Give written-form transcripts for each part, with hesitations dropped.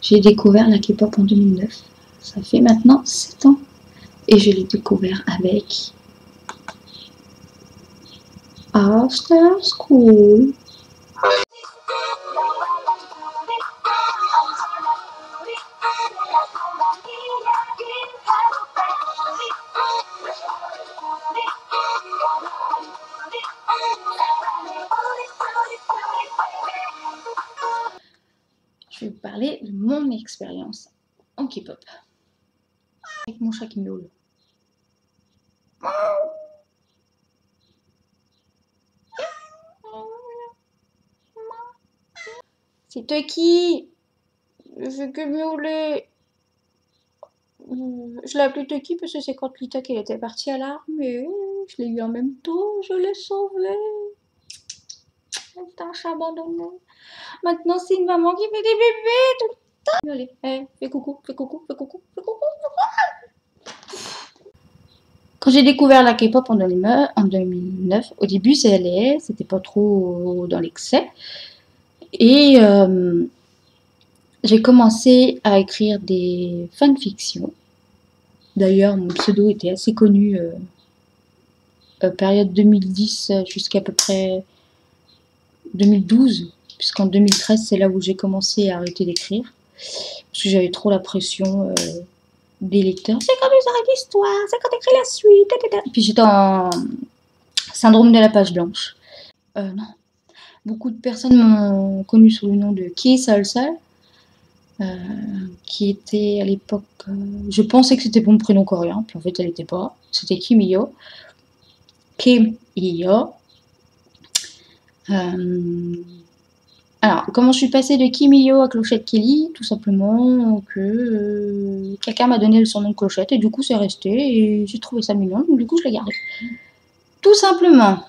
J'ai découvert la K-pop en 2009. Ça fait maintenant 7 ans. Et je l'ai découvert avec After School. Je vais vous parler de mon expérience en K-pop. Avec mon chat qui miaule. C'est Tucky. Je fais que miauler. Je l'ai appelé Tucky parce que c'est quand Lita qu'elle était partie à l'armée. Je l'ai eu en même temps, je l'ai sauvé. C'est un chat abandonné. Maintenant, c'est une maman qui fait des bébés tout le temps. Allez, hey, fais coucou, fais coucou, fais coucou, fais coucou, fais coucou. Quand j'ai découvert la K-pop en 2009, au début, c'était pas trop dans l'excès. Et j'ai commencé à écrire des fanfictions. D'ailleurs, mon pseudo était assez connu, période 2010 jusqu'à peu près 2012, puisqu'en 2013, c'est là où j'ai commencé à arrêter d'écrire, parce que j'avais trop la pression des lecteurs. C'est quand tu arrêtes l'histoire, c'est quand tu écris la suite, etc. Puis j'étais en syndrome de la page blanche. Non. Beaucoup de personnes m'ont connu sous le nom de Key Salsa, qui était à l'époque, je pensais que c'était mon prénom coréen, puis en fait elle n'était pas, c'était Kim Hyo. Kim Hyo. Alors, comment je suis passée de Kim Hyo à Clochette Kelly? Tout simplement que quelqu'un m'a donné le surnom de Clochette et du coup c'est resté et j'ai trouvé ça mignon, donc du coup je l'ai gardé. Tout simplement.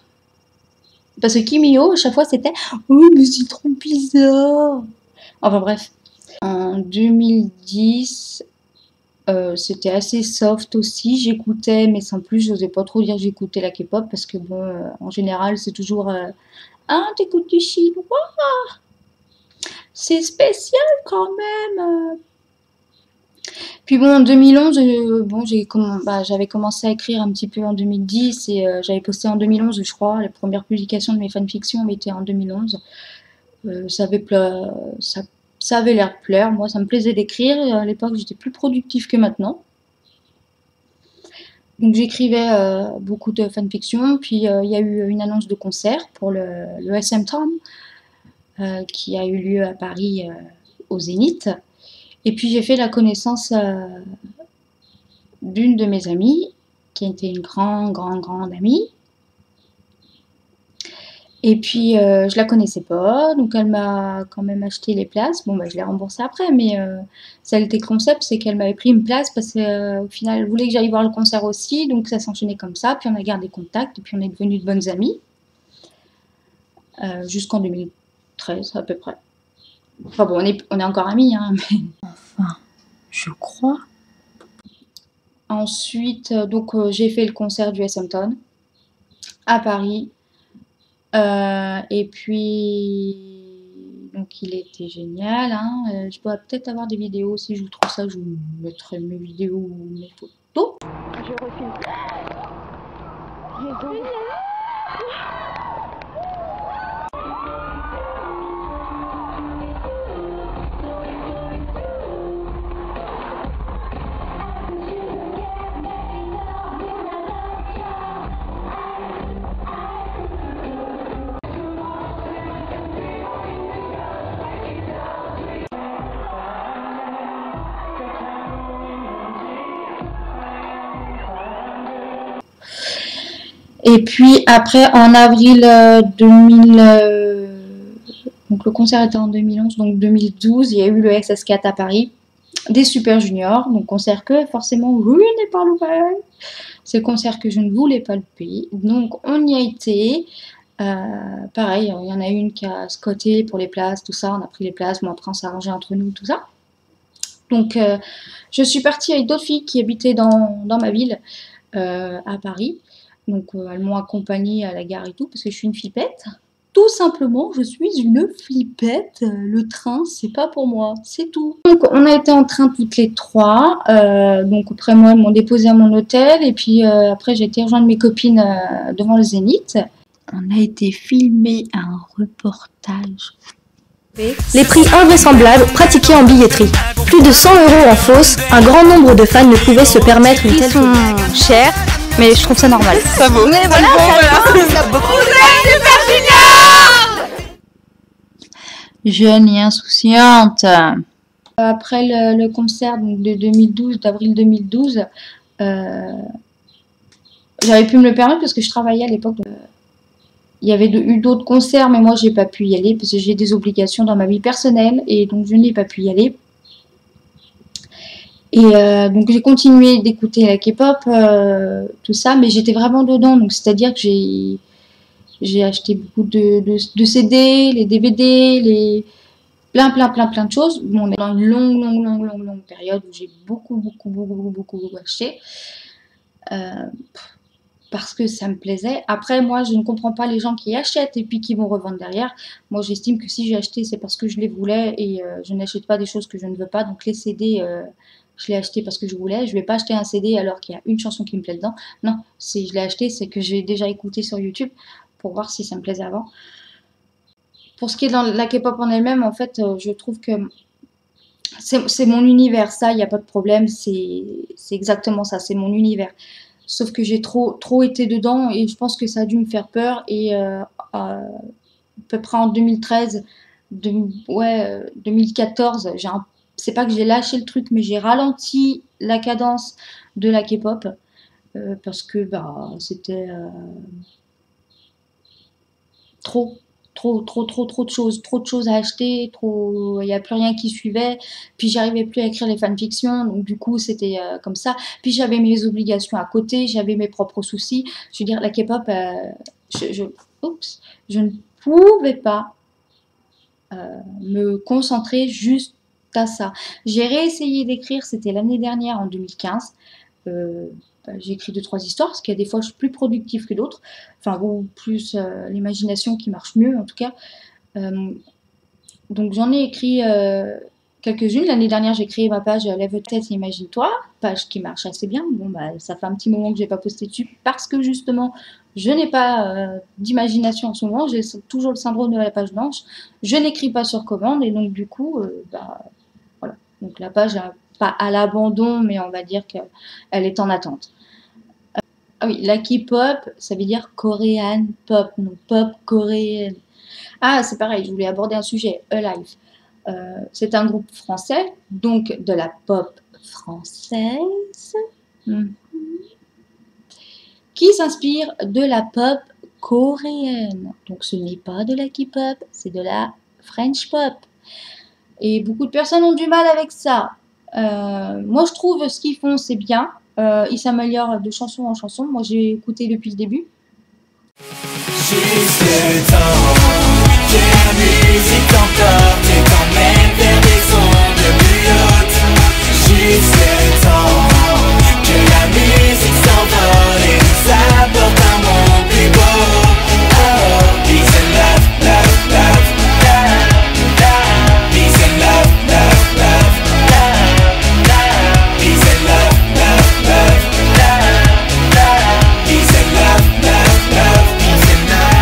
Parce que Kim Hyo, à chaque fois c'était « Oh mais c'est trop bizarre !» Enfin bref. En 2010, c'était assez soft aussi, j'écoutais, mais sans plus, j'osais pas trop dire que j'écoutais la K-pop, parce que bon, en général, c'est toujours « Ah, t'écoutes du chinois? C'est spécial quand même !» Puis bon, en 2011, j'avais commencé à écrire un petit peu en 2010, et j'avais posté en 2011, je crois, les premières publications de mes fanfictions étaient en 2011. Ça avait l'air de plaire, moi ça me plaisait d'écrire, à l'époque j'étais plus productive que maintenant. Donc j'écrivais beaucoup de fanfiction, puis il y a eu une annonce de concert pour le SM Town, qui a eu lieu à Paris au Zénith. Et puis j'ai fait la connaissance d'une de mes amies, qui était une grande amie. Et puis, je la connaissais pas, donc elle m'a quand même acheté les places. Bon, bah, je l'ai remboursé après, mais ça a été le concept, c'est qu'elle m'avait pris une place parce qu'au final, elle voulait que j'aille voir le concert aussi, donc ça s'enchaînait comme ça. Puis on a gardé contact, et puis on est devenus de bonnes amies, jusqu'en 2013 à peu près. Enfin bon, on est encore amis, hein, mais... Enfin, je crois. Ensuite, donc j'ai fait le concert du SM Town à Paris. Et puis, donc il était génial, hein. Je dois peut-être avoir des vidéos, si je vous trouve ça, je vous mettrai mes vidéos ou mes photos. Je refile. Et puis après, en avril 2000, donc le concert était en 2011, donc 2012, il y a eu le SS4 à Paris. des Super Juniors, donc concert que forcément je n'ai pas loupé. C'est le concert que je ne voulais pas louper. Donc on y a été. Pareil, il y en a une qui a squatté pour les places, tout ça. On a pris les places, bon après on s'est arrangé entre nous, tout ça. Donc je suis partie avec d'autres filles qui habitaient dans ma ville, à Paris. Donc elles m'ont accompagnée à la gare et tout, parce que je suis une flippette. Tout simplement, je suis une flippette. Le train, c'est pas pour moi, c'est tout. Donc, on a été en train toutes les trois. Donc, après moi, ils m'ont déposé à mon hôtel. Et puis, après, j'ai été rejoindre mes copines devant le Zénith. On a été filmer un reportage. Les prix invraisemblables pratiqués en billetterie. Plus de 100 € en fausse, un grand nombre de fans ne pouvaient se permettre une telle... Ils sont chers, mais je trouve ça normal. Ça vaut. Mais voilà, ça vaut. Jeune et insouciante. Après le concert donc, de 2012, d'avril 2012, j'avais pu me le permettre parce que je travaillais à l'époque. Il y avait eu d'autres concerts, mais moi j'ai pas pu y aller parce que j'ai des obligations dans ma vie personnelle et donc je n'ai pas pu y aller. Et donc j'ai continué d'écouter la K-pop, tout ça, mais j'étais vraiment dedans. Donc c'est-à-dire que j'ai acheté beaucoup de CD, les DVD, plein de choses. Bon, on est dans une longue période où j'ai beaucoup acheté. Parce que ça me plaisait. Après, moi, je ne comprends pas les gens qui achètent et puis qui vont revendre derrière. Moi, j'estime que si j'ai acheté, c'est parce que je les voulais et je n'achète pas des choses que je ne veux pas. Donc, les CD, je l'ai acheté parce que je voulais. Je ne vais pas acheter un CD alors qu'il y a une chanson qui me plaît dedans. Non, si je l'ai acheté, c'est que j'ai déjà écouté sur YouTube pour voir si ça me plaisait avant. Pour ce qui est dans la K-pop en elle-même, en fait, je trouve que c'est mon univers. Ça, il n'y a pas de problème. C'est exactement ça. C'est mon univers. Sauf que j'ai trop été dedans et je pense que ça a dû me faire peur. Et à peu près en 2013, 2014, c'est pas que j'ai lâché le truc, mais j'ai ralenti la cadence de la K-pop parce que bah, c'était trop de choses, à acheter, il n'y a plus rien qui suivait, puis j'arrivais plus à écrire les fanfictions, donc du coup c'était comme ça, puis j'avais mes obligations à côté, j'avais mes propres soucis, je veux dire la K-pop, je ne pouvais pas me concentrer juste à ça. J'ai réessayé d'écrire, c'était l'année dernière en 2015, j'ai écrit 2-3 histoires, parce qu'il y a des fois je suis plus productive que d'autres, enfin ou plus l'imagination qui marche mieux en tout cas. Donc j'en ai écrit quelques-unes. L'année dernière j'ai créé ma page Lève-tête et imagine-toi, page qui marche assez bien. Bon bah ça fait un petit moment que j'ai pas posté dessus parce que justement je n'ai pas d'imagination en ce moment, j'ai toujours le syndrome de la page blanche, je n'écris pas sur commande et donc du coup voilà, donc la page pas à l'abandon mais on va dire qu'elle est en attente. Ah oui, la K-pop, ça veut dire Korean pop, non pop coréenne. Ah, c'est pareil, je voulais aborder un sujet, Alive. C'est un groupe français, donc de la pop française, qui s'inspire de la pop coréenne. Donc ce n'est pas de la K-pop, c'est de la French pop. Et beaucoup de personnes ont du mal avec ça. Moi, je trouve ce qu'ils font, c'est bien. Ils s'améliorent de chanson en chanson. Moi, j'ai écouté depuis le début. Juste le temps que la musique t'emporte et t'emmène vers des ondes plus hautes. Juste le temps que la musique s'envole et nous apporte un monde plus beau. Oh, peace and love, love, love, love, love. Peace and love, love, love, love, love. Peace and love, love, love, love, love. Peace and love, love, love, peace and love.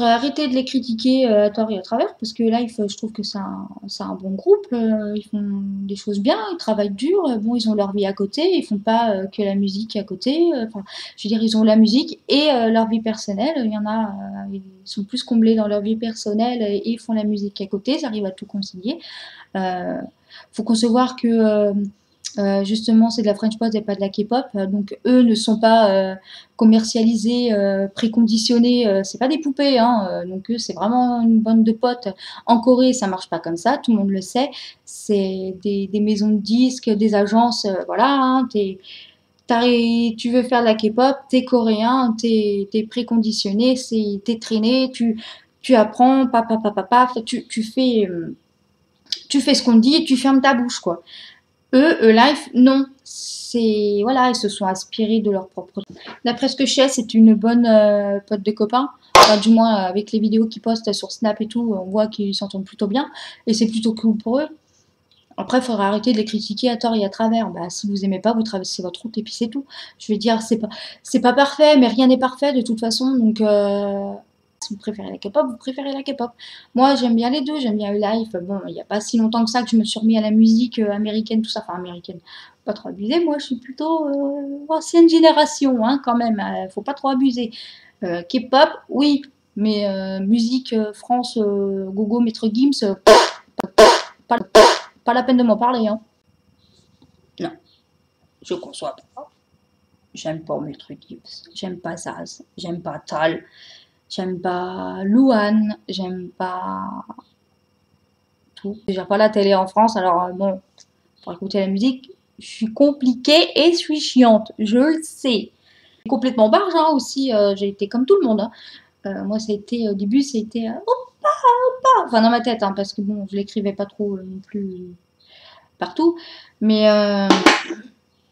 Faudrait arrêter de les critiquer à tort et à travers, parce que là, je trouve que c'est un bon groupe. Ils font des choses bien, ils travaillent dur. Bon, ils ont leur vie à côté, ils font pas que la musique à côté. Enfin, je veux dire, ils ont la musique et leur vie personnelle. Il y en a, ils sont plus comblés dans leur vie personnelle et ils font la musique à côté. Ils arrivent à tout concilier. Faut concevoir que justement, c'est de la French pop et pas de la K-pop. Donc, eux ne sont pas commercialisés, préconditionnés. C'est pas des poupées, hein. Donc, eux, c'est vraiment une bande de potes. En Corée, ça marche pas comme ça. Tout le monde le sait. C'est des maisons de disques, des agences. Voilà, hein, tu veux faire de la K-pop, t'es coréen, t'es préconditionné, t'es traîné, tu apprends, tu fais ce qu'on te dit et tu fermes ta bouche, quoi. Life, non. Voilà, ils se sont inspirés de leur propre. D'après ce que je sais, c'est une bonne pote de copain. Enfin, du moins, avec les vidéos qu'ils postent sur Snap et tout, on voit qu'ils s'entendent plutôt bien. Et c'est plutôt cool pour eux. Après, il faudra arrêter de les critiquer à tort et à travers. Bah, si vous aimez pas, vous traversez votre route et puis c'est tout. Je veux dire, c'est pas parfait, mais rien n'est parfait de toute façon. Donc, si vous préférez la K-pop, vous préférez la K-pop. Moi, j'aime bien les deux, j'aime bien Life. Bon, il n'y a pas si longtemps que ça que je me suis remis à la musique américaine, tout ça. Enfin, américaine, pas trop abuser. Moi, je suis plutôt ancienne génération, hein, quand même. Faut pas trop abuser. K-pop, oui, mais musique France, Gogo, Maître Gims, pas la peine de m'en parler, hein. Non, je conçois pas. J'aime pas Maître Gims, j'aime pas Zaz, j'aime pas Tal. J'aime pas Louane, j'aime pas tout. Déjà pas la télé en France, alors bon, pour écouter la musique, je suis compliquée et je suis chiante, je le sais. Complètement barge, hein, aussi, j'ai été comme tout le monde, hein. Moi, ça a été, au début, ça a été oppa, oppa, enfin dans ma tête, hein, parce que bon, je l'écrivais pas trop non plus partout, mais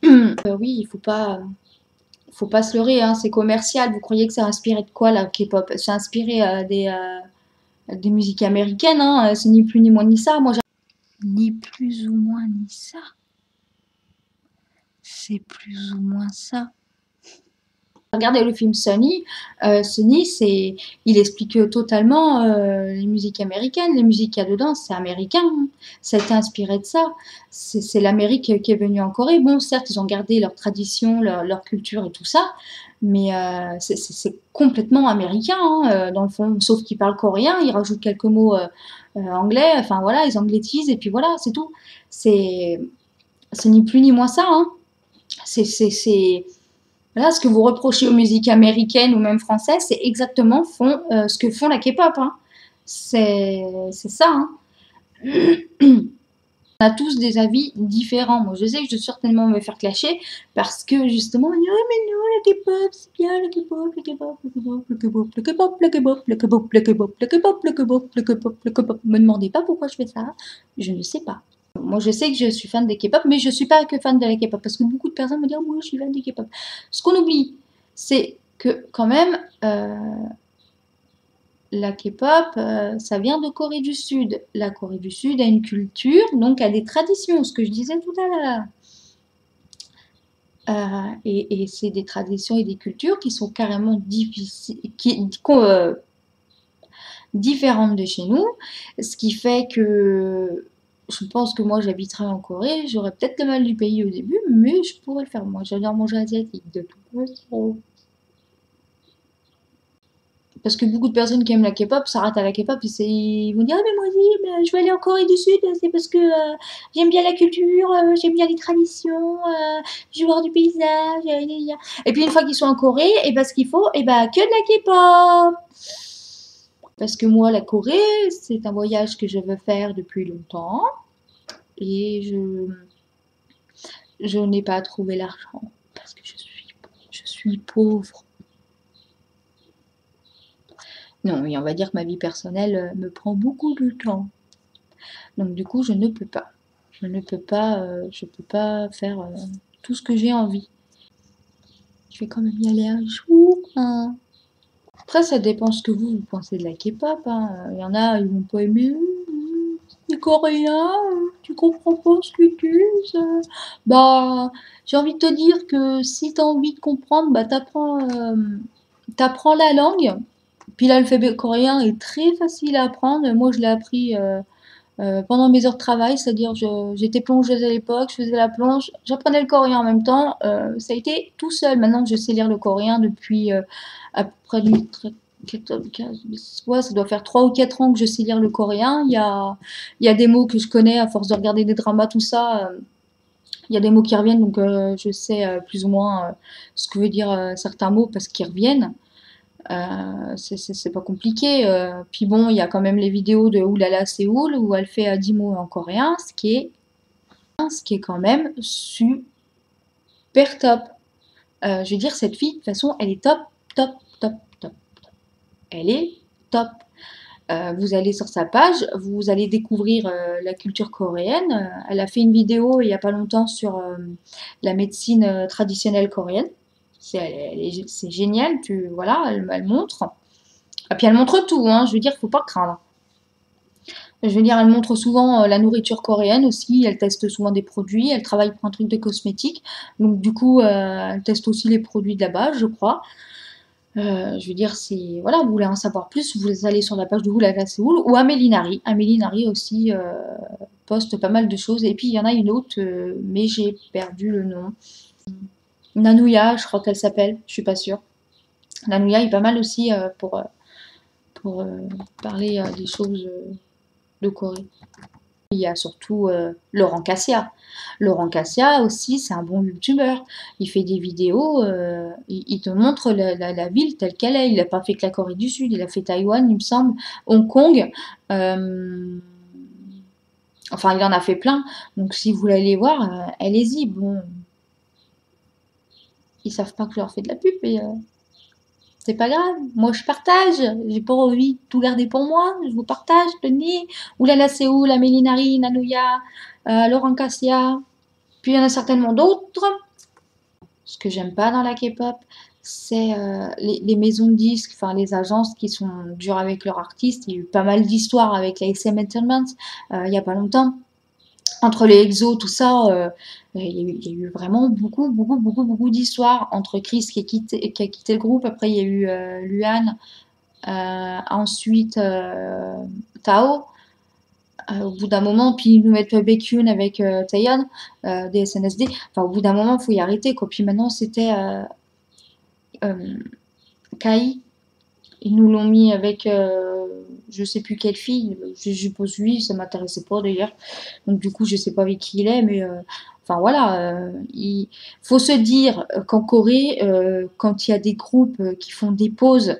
oui, il faut pas se leurrer, hein, c'est commercial. Vous croyez que c'est inspiré de quoi la K-pop? C'est inspiré des musiques américaines, hein. C'est ni plus ni moins ni ça. Ni plus ou moins ni ça. C'est plus ou moins ça. Regardez le film Sunny. Sunny, il explique totalement les musiques américaines. Les musiques qu'il y a dedans, c'est américain, hein. Ça a été inspiré de ça. C'est l'Amérique qui est venue en Corée. Bon, certes, ils ont gardé leur tradition, leur culture et tout ça, mais c'est complètement américain, hein, dans le fond. Sauf qu'ils parlent coréen, ils rajoutent quelques mots anglais. Enfin voilà, ils anglétisent et puis voilà, c'est tout. C'est ni plus ni moins ça, hein. Voilà, ce que vous reprochez aux musiques américaines ou même françaises, c'est exactement ce que font la K-pop, hein. C'est ça, hein. On a tous des avis différents. Moi, je sais que je vais certainement me faire clasher parce que justement, on dit oh mais non, la K-pop, c'est bien, la K-pop, la K-pop, la K-pop, la K-pop, la K-pop, la K-pop, la K-pop, la K-pop, la K-pop, la K-pop, la K-pop, la K-pop. Me demandez pas pourquoi je fais ça, je ne sais pas. Moi, je sais que je suis fan des K-pop, mais je ne suis pas que fan de la K-pop, parce que beaucoup de personnes me disent « Moi, je suis fan des K-pop ». Ce qu'on oublie, c'est que quand même, la K-pop, ça vient de Corée du Sud. La Corée du Sud a une culture, donc a des traditions, ce que je disais tout à l'heure. Et c'est des traditions et des cultures qui sont carrément différentes de chez nous, ce qui fait que je pense que moi j'habiterais en Corée, j'aurais peut-être le mal du pays au début, mais je pourrais le faire. Moi j'adore manger asiatique de toute façon. Parce que beaucoup de personnes qui aiment la K-pop s'arrêtent à la K-pop et ils vont dire ah mais moi aussi mais je vais aller en Corée du Sud, c'est parce que j'aime bien la culture, j'aime bien les traditions, je veux voir du paysage, et puis une fois qu'ils sont en Corée, et ben ce qu'il faut, et ben que de la K-pop. Parce que moi, la Corée, c'est un voyage que je veux faire depuis longtemps. Et je n'ai pas trouvé l'argent. Parce que je suis pauvre. Non, mais on va dire que ma vie personnelle me prend beaucoup de temps. Donc du coup, je ne peux pas. Je peux pas faire tout ce que j'ai envie. Je vais quand même y aller un jour, hein. Après, ça dépend ce que vous pensez de la K-pop, hein. Il y en a, ils vont pas aimer. Les Coréens, tu comprends pas ce qu'ils disent. Bah, j'ai envie de te dire que si tu as envie de comprendre, bah t'apprends la langue. Puis l'alphabet coréen est très facile à apprendre. Moi, je l'ai appris pendant mes heures de travail, c'est-à-dire j'étais plongeuse à l'époque, je faisais la plonge, j'apprenais le coréen en même temps. Ça a été tout seul. Maintenant, je sais lire le coréen depuis à peu près ouais, ça doit faire 3 ou 4 ans que je sais lire le coréen. Il y a des mots que je connais à force de regarder des dramas, tout ça. Il y a des mots qui reviennent, donc je sais plus ou moins ce que veut dire certains mots parce qu'ils reviennent. C'est pas compliqué. Puis bon, il y a quand même les vidéos de Oulala Séoul où elle fait 10 mots en coréen, ce qui est quand même super top. Je veux dire, cette fille, de toute façon, elle est top, top, top, top. Elle est top. Vous allez sur sa page, vous allez découvrir la culture coréenne. Elle a fait une vidéo il n'y a pas longtemps sur la médecine traditionnelle coréenne. C'est génial, voilà, elle montre. Et puis elle montre tout, hein, je veux dire, il ne faut pas craindre. Je veux dire, elle montre souvent la nourriture coréenne aussi, elle teste souvent des produits, elle travaille pour un truc de cosmétique. Donc du coup, elle teste aussi les produits de là-bas, je crois. Je veux dire, si voilà, vous voulez en savoir plus, vous allez sur la page de Oulala Séoul ou Amélie Nari. Amélie Nari aussi poste pas mal de choses. Et puis il y en a une autre, mais j'ai perdu le nom. Nanouya, je crois qu'elle s'appelle, je suis pas sûre. Nanouya est pas mal aussi pour parler des choses de Corée. Il y a surtout Laurent Cassia. Laurent Cassia aussi, c'est un bon youtubeur. Il fait des vidéos, il te montre la ville telle qu'elle est. Il n'a pas fait que la Corée du Sud, il a fait Taïwan, il me semble, Hong Kong. Enfin, il en a fait plein. Donc si vous voulez aller voir, allez-y. Bon, ils savent pas que je leur fais de la pub, mais c'est pas grave. Moi, je partage. J'ai pas envie de tout garder pour moi. Je vous partage. Tenez. Oulala Séoul, Amélie Nari, Nanouya, Laurent Cassia. Puis il y en a certainement d'autres. Ce que j'aime pas dans la K-pop, c'est les maisons de disques, enfin les agences qui sont dures avec leurs artistes. Il y a eu pas mal d'histoires avec la SM Entertainment il y a pas longtemps. Entre les EXO, tout ça, il y a eu vraiment beaucoup d'histoires. Entre Chris qui a quitté le groupe, après il y a eu Luan, ensuite Tao. Au bout d'un moment, puis ils nous mettent Baekhyun avec Taeyeon, des SNSD. Enfin, au bout d'un moment, il faut y arrêter, quoi. Puis maintenant, c'était Kai. Ils nous l'ont mis avec je sais plus quelle fille. Je suppose lui, ça m'intéressait pas d'ailleurs. Donc du coup, je sais pas avec qui il est, mais enfin voilà. Il faut se dire qu'en Corée, quand il y a des groupes qui font des pauses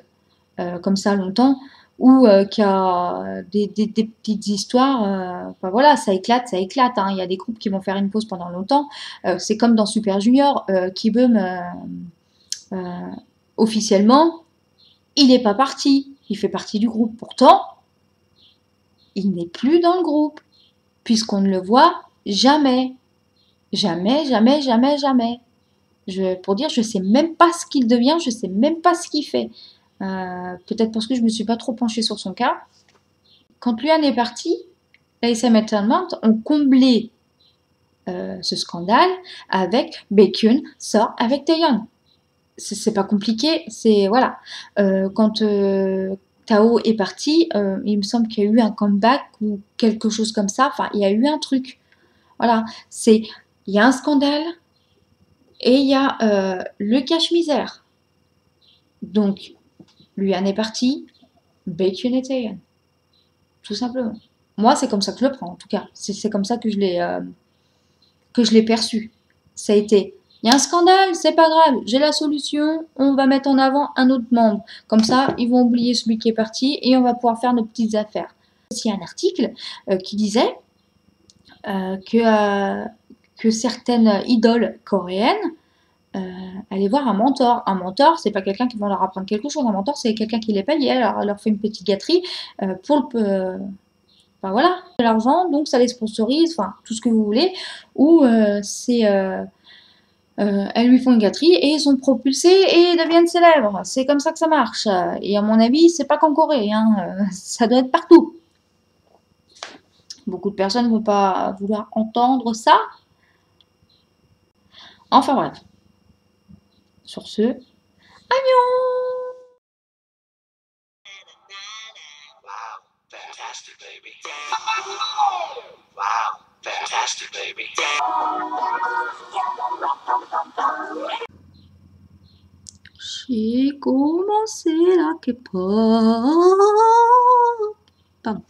comme ça longtemps, ou qu'il y a des petites histoires, enfin voilà, ça éclate, hein. Il y a des groupes qui vont faire une pause pendant longtemps. C'est comme dans Super Junior, Kibum, officiellement, il n'est pas parti. Il fait partie du groupe. Pourtant, il n'est plus dans le groupe, puisqu'on ne le voit jamais. Jamais, jamais, jamais, jamais. Pour dire, je sais même pas ce qu'il devient, je sais même pas ce qu'il fait. Peut-être parce que je me suis pas trop penchée sur son cas. Quand Luan est parti, la SM Entertainment ont comblé ce scandale avec Baekhyun sort avec Taeyeon. C'est pas compliqué, c'est voilà. Quand Tao est parti, il me semble qu'il y a eu un comeback ou quelque chose comme ça. Enfin, il y a eu un truc. Voilà, il y a un scandale et il y a le cache-misère. Donc, Luan est parti, Baekhyun et Taeyeon. Tout simplement. Moi, c'est comme ça que je le prends, en tout cas. C'est comme ça que je l'ai perçu. Ça a été, il y a un scandale, c'est pas grave, j'ai la solution, on va mettre en avant un autre membre. Comme ça, ils vont oublier celui qui est parti et on va pouvoir faire nos petites affaires. Il y a un article qui disait que certaines idoles coréennes allaient voir un mentor. Un mentor, c'est pas quelqu'un qui va leur apprendre quelque chose. Un mentor, c'est quelqu'un qui les paye et leur fait une petite gâterie pour le... Enfin voilà, de l'argent, donc ça les sponsorise, enfin tout ce que vous voulez, ou elles lui font une gâterie et ils sont propulsés et deviennent célèbres. C'est comme ça que ça marche. Et à mon avis, c'est pas qu'en Corée, hein. Ça doit être partout. Beaucoup de personnes ne vont pas vouloir entendre ça. Enfin bref. Sur ce, Agnon! Fantastic, baby. Wow, fantastic, baby. J'ai commencé la K-pop. Pardon.